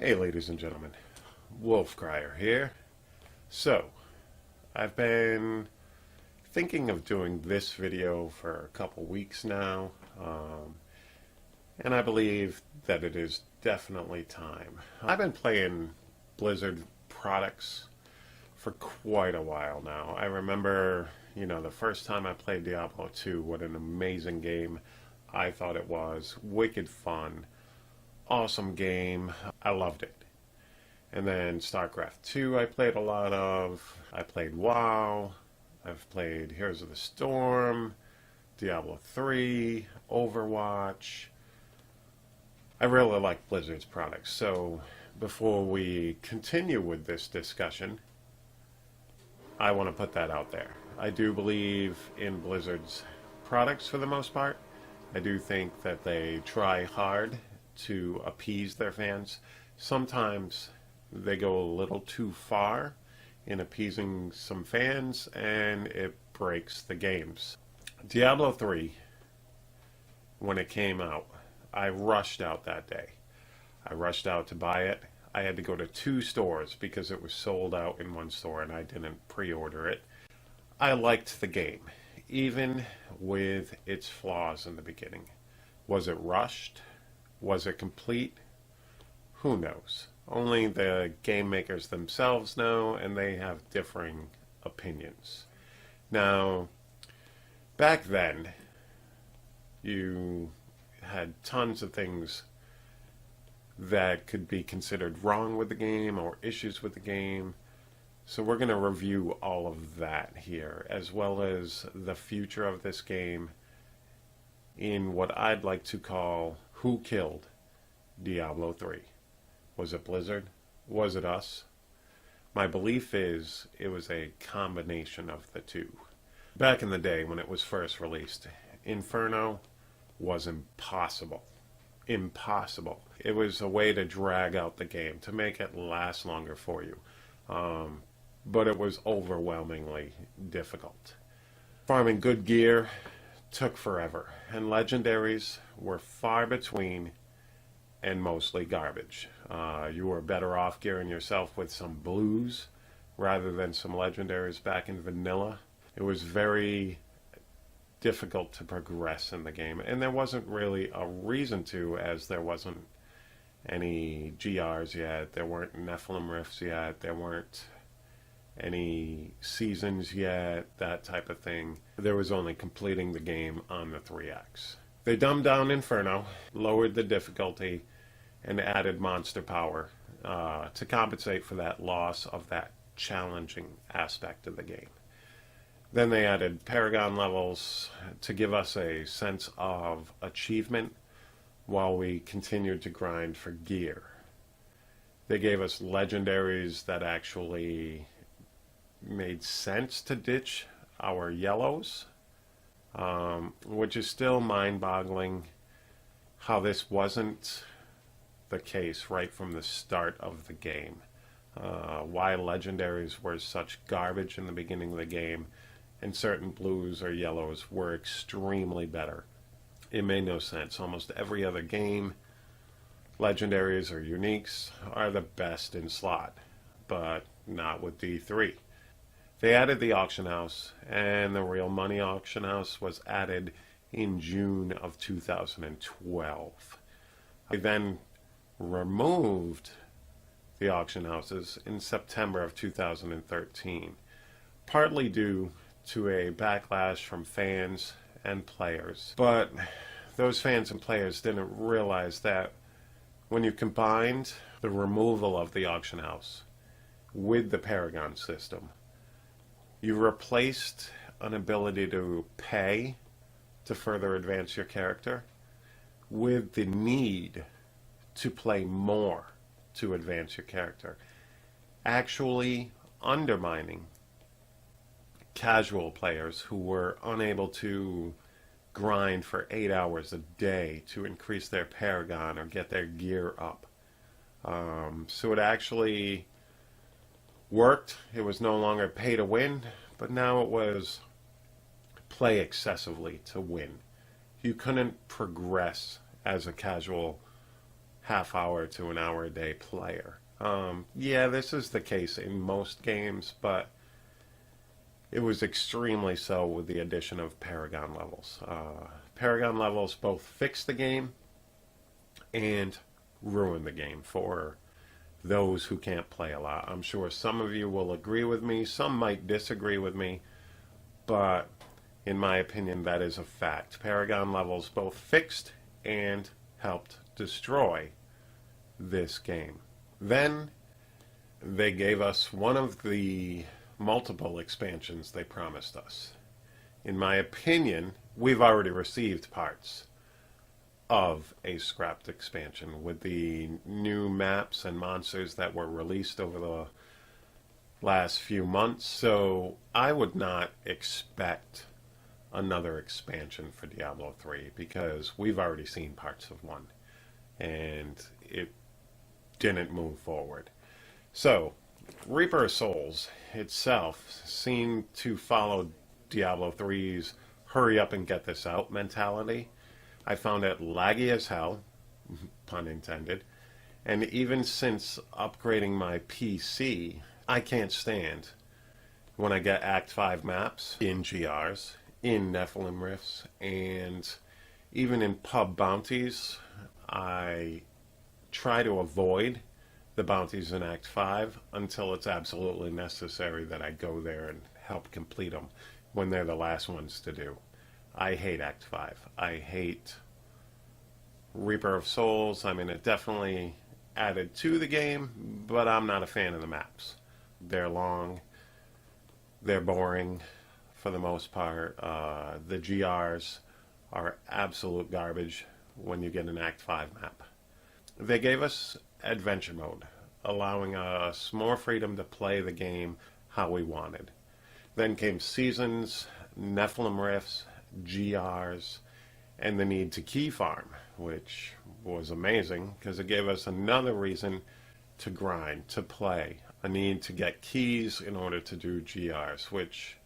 Hey ladies and gentlemen, Wolf Crier here. So, I've been thinking of doing this video for a couple weeks now, and I believe that it is definitely time. I've been playing Blizzard products for quite a while now. I remember, the first time I played Diablo 2, what an amazing game I thought it was. Wicked fun. Awesome game. I loved it. And then StarCraft 2 I played a lot of. I played WoW. I've played Heroes of the Storm, Diablo 3, Overwatch. I really like Blizzard's products. So before we continue with this discussion, I want to put that out there. I do believe in Blizzard's products for the most part. I do think that they try hard to appease their fans. Sometimes they go a little too far in appeasing some fans, and it breaks the games. Diablo 3, when it came out, I rushed out that day. I rushed out to buy it. I had to go to 2 stores because it was sold out in one store and I didn't pre-order it. I liked the game, even with its flaws in the beginning. Was it rushed? Was it complete? Who knows? Only the game makers themselves know, and they have differing opinions. Now, back then, you had tons of things that could be considered wrong with the game or issues with the game. So we're going to review all of that here, as well as the future of this game in what I'd like to call Who Killed Diablo 3? Was it Blizzard? Was it us? My belief is it was a combination of the two. Back in the day when it was first released, Inferno was impossible. Impossible. It was a way to drag out the game, to make it last longer for you. But it was overwhelmingly difficult. Farming good gear took forever, and legendaries were far between and mostly garbage. You were better off gearing yourself with some blues rather than some legendaries back in vanilla. It was very difficult to progress in the game, and there wasn't really a reason to, as there wasn't any GRs yet, there weren't Nephilim Rifts yet, there weren't any seasons yet, that type of thing. There was only completing the game on the 3X. They dumbed down Inferno, lowered the difficulty, and added monster power to compensate for that loss of that challenging aspect of the game. Then they added Paragon levels to give us a sense of achievement while we continued to grind for gear. They gave us legendaries that actually made sense to ditch our yellows, which is still mind-boggling how this wasn't the case right from the start of the game. Why legendaries were such garbage in the beginning of the game and certain blues or yellows were extremely better. It made no sense. Almost every other game, legendaries or uniques are the best in slot, but not with D3. They added the auction house, and the real money auction house was added in June of 2012. They then removed the auction houses in September of 2013, partly due to a backlash from fans and players. But those fans and players didn't realize that when you combined the removal of the auction house with the Paragon system, you replaced an ability to pay to further advance your character with the need to play more to advance your character, actually undermining casual players who were unable to grind for 8 hours a day to increase their Paragon or get their gear up. So it actually worked. It was no longer pay to win, but now it was play excessively to win. You couldn't progress as a casual half-hour to an hour a day player. Yeah, this is the case in most games, but it was extremely so with the addition of Paragon levels. Paragon levels both fixed the game and ruined the game for those who can't play a lot. I'm sure some of you will agree with me, some might disagree with me, but in my opinion, that is a fact. Paragon levels both fixed and helped destroy this game. Then they gave us one of the multiple expansions they promised us. In my opinion, we've already received parts of a scrapped expansion with the new maps and monsters that were released over the last few months. So I would not expect another expansion for Diablo 3 because we've already seen parts of one and it didn't move forward. So Reaper of Souls itself seemed to follow Diablo 3's hurry up and get this out mentality. I found it laggy as hell, pun intended, and even since upgrading my PC, I can't stand when I get Act 5 maps in GRs, in Nephilim Rifts, and even in pub bounties. I try to avoid the bounties in Act 5 until it's absolutely necessary that I go there and help complete them when they're the last ones to do. I hate Act 5. I hate Reaper of Souls. I mean, it definitely added to the game, but I'm not a fan of the maps. They're long. They're boring for the most part. The GRs are absolute garbage when you get an Act 5 map. They gave us adventure mode, allowing us more freedom to play the game how we wanted. Then came seasons, Nephilim Rifts, GRs, and the need to key farm, which was amazing because it gave us another reason to grind, to play, a need to get keys in order to do GRs, which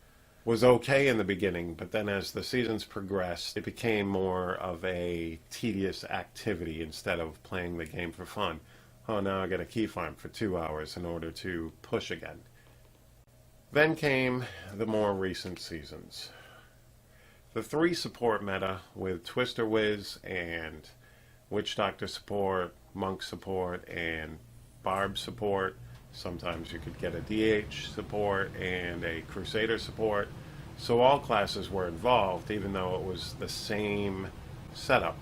was okay in the beginning, but then as the seasons progressed, it became more of a tedious activity instead of playing the game for fun. Oh, now I got a key farm for 2 hours in order to push again. Then came the more recent seasons. The 3 support meta with Twister Wiz and Witch Doctor support, Monk support, and Barb support. Sometimes you could get a DH support and a Crusader support. So all classes were involved, even though it was the same setup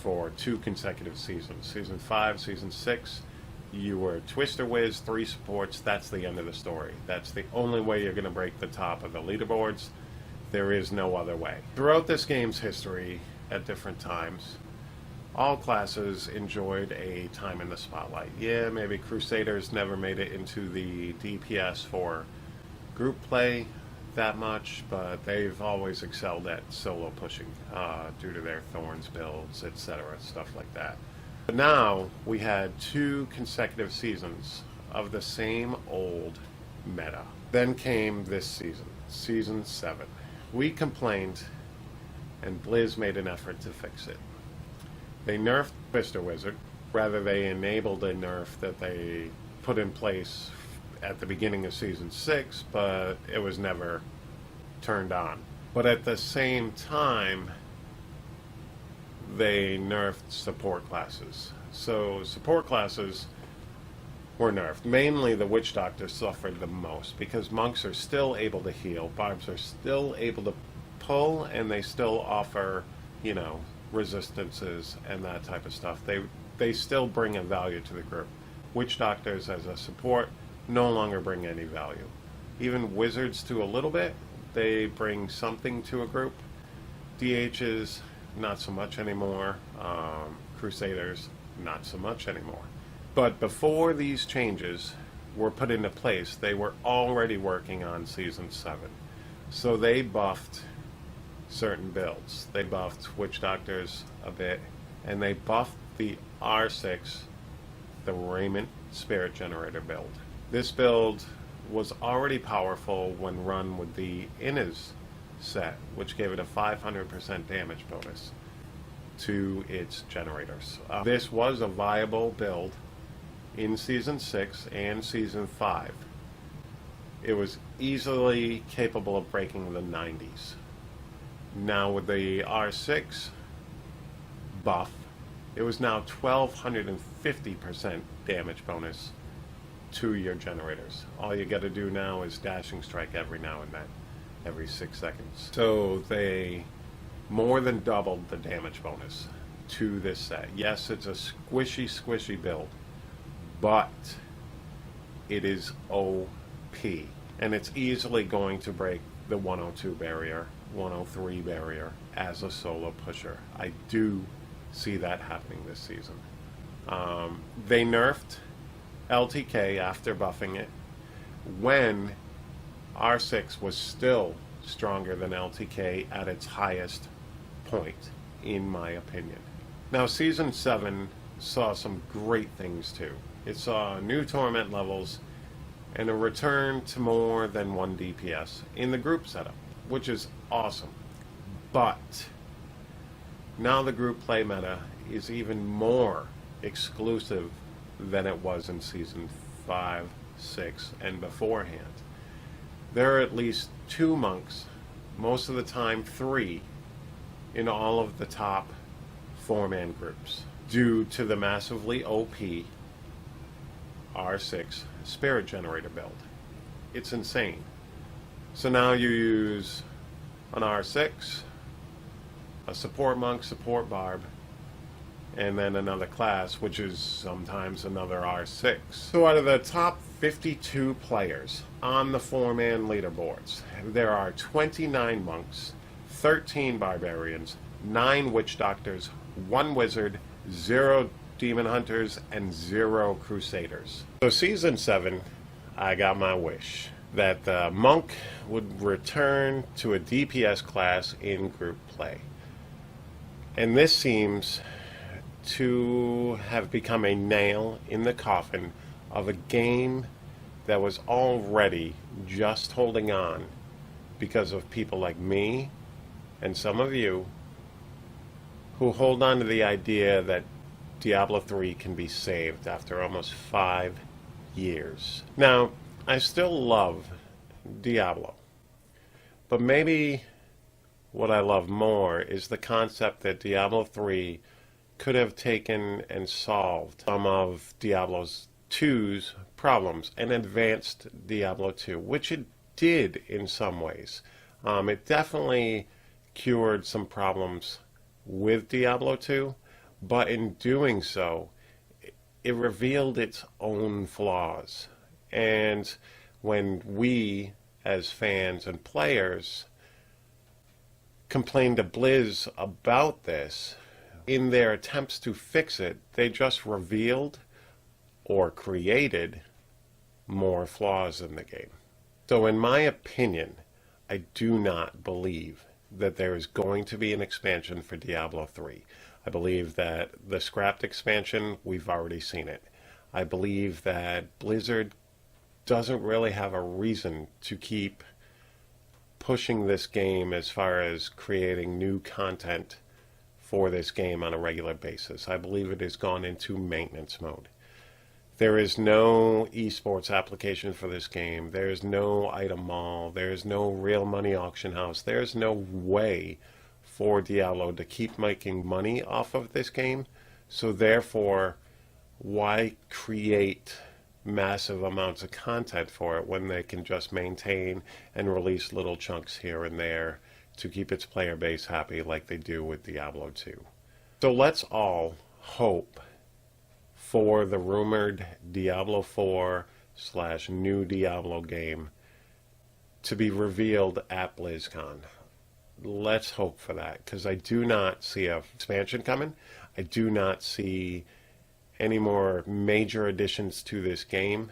for 2 consecutive seasons. Season 5, Season 6, you were Twister Wiz, 3 supports. That's the end of the story. That's the only way you're going to break the top of the leaderboards. There is no other way. Throughout this game's history, at different times, all classes enjoyed a time in the spotlight. Yeah, maybe Crusaders never made it into the DPS for group play that much, but they've always excelled at solo pushing due to their Thorns builds, etc., stuff like that. But now we had 2 consecutive seasons of the same old meta. Then came this season, Season 7. We complained, and Blizz made an effort to fix it. They nerfed Twister Wizard. Rather, they enabled a nerf that they put in place at the beginning of Season 6, but it was never turned on. But at the same time, they nerfed support classes. So support classes were nerfed. Mainly the Witch Doctor suffered the most because monks are still able to heal, barbs are still able to pull, and they still offer, you know, resistances and that type of stuff. They still bring a value to the group. Witch Doctors as a support no longer bring any value. Even Wizards to a little bit, they bring something to a group. DHs, not so much anymore. Crusaders, not so much anymore. But before these changes were put into place, they were already working on Season 7. So they buffed certain builds. They buffed Witch Doctors a bit, and they buffed the R6, the Raiment Spirit Generator build. This build was already powerful when run with the Innis set, which gave it a 500% damage bonus. to its generators. This was a viable build in Season 6 and Season 5. It was easily capable of breaking the 90s. Now with the R6 buff, it was now 1250% damage bonus to your generators. All you got to do now is dashing strike every now and then, every 6 seconds. So they more than doubled the damage bonus to this set. Yes, it's a squishy build, but it is OP, and it's easily going to break the 102 barrier, 103 barrier as a solo pusher. I do see that happening this season. They nerfed LTK after buffing it when R6 was still stronger than LTK at its highest point, in my opinion. Now, Season 7 saw some great things too. It saw new torment levels and a return to more than 1 DPS in the group setup, which is awesome. But now the group play meta is even more exclusive than it was in Season 5, 6, and beforehand. There are at least 2 monks, most of the time 3, in all of the top 4-man groups, due to the massively OP R6 Spirit Generator build. It's insane. So now you use an R6, a support monk, support barb, and then another class, which is sometimes another R6. So out of the top 52 players on the 4-man leaderboards, there are 29 monks, 13 barbarians, 9 witch doctors, 1 wizard, 0 demon hunters, and 0 crusaders. So Season 7, I got my wish that the monk would return to a DPS class in group play. And this seems to have become a nail in the coffin of a game that was already just holding on because of people like me and some of you who hold on to the idea that Diablo 3 can be saved after almost 5 years. Now, I still love Diablo, but maybe what I love more is the concept that Diablo 3 could have taken and solved some of Diablo 2's problems and advanced Diablo 2, which it did in some ways. It definitely cured some problems with Diablo 2, but in doing so, it revealed its own flaws. And when we, as fans and players, complained to Blizz about this, in their attempts to fix it, they just revealed or created more flaws in the game. So in my opinion, I do not believe that there is going to be an expansion for Diablo 3. I believe that the scrapped expansion, we've already seen it. I believe that Blizzard doesn't really have a reason to keep pushing this game as far as creating new content for this game on a regular basis. I believe it has gone into maintenance mode. There is no esports application for this game. There is no item mall. There is no real money auction house. There is no way for Diablo to keep making money off of this game. So therefore, why create massive amounts of content for it when they can just maintain and release little chunks here and there to keep its player base happy like they do with Diablo 2. So let's all hope for the rumored Diablo 4 / new Diablo game to be revealed at BlizzCon. Let's hope for that, because I do not see an expansion coming. I do not see any more major additions to this game.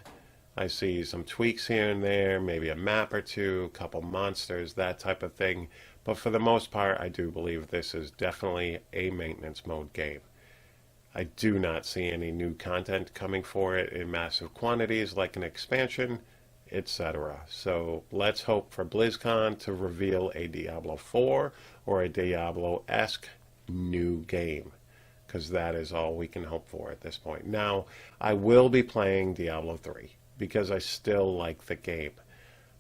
I see some tweaks here and there, maybe a map or two, a couple monsters, that type of thing. But for the most part, I do believe this is definitely a maintenance mode game. I do not see any new content coming for it in massive quantities like an expansion, etc. So let's hope for BlizzCon to reveal a Diablo 4 or a Diablo-esque new game, because that is all we can hope for at this point. Now, I will be playing Diablo 3 because I still like the game.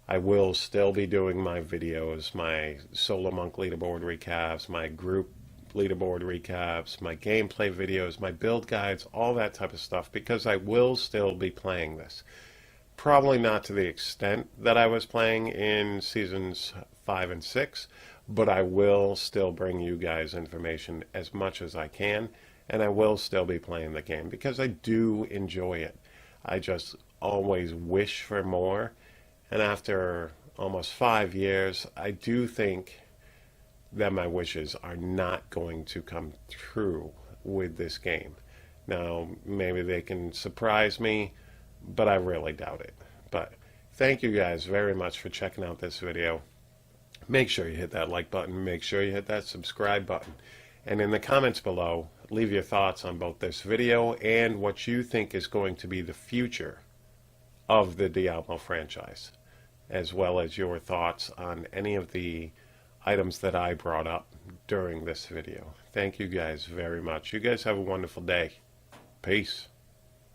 I will still be doing my videos, my solo monk leaderboard recaps, my group leaderboard recaps, my gameplay videos, my build guides, all that type of stuff, because I will still be playing this. Probably not to the extent that I was playing in seasons 5 and 6, but I will still bring you guys information as much as I can, and I will still be playing the game because I do enjoy it. I just always wish for more, and after almost 5 years, I do think that my wishes are not going to come true with this game. Now, maybe they can surprise me, but I really doubt it. But thank you guys very much for checking out this video. Make sure you hit that like button. Make sure you hit that subscribe button. And in the comments below, leave your thoughts on both this video and what you think is going to be the future of the Diablo franchise, as well as your thoughts on any of the items that I brought up during this video. Thank you guys very much. You guys have a wonderful day. Peace.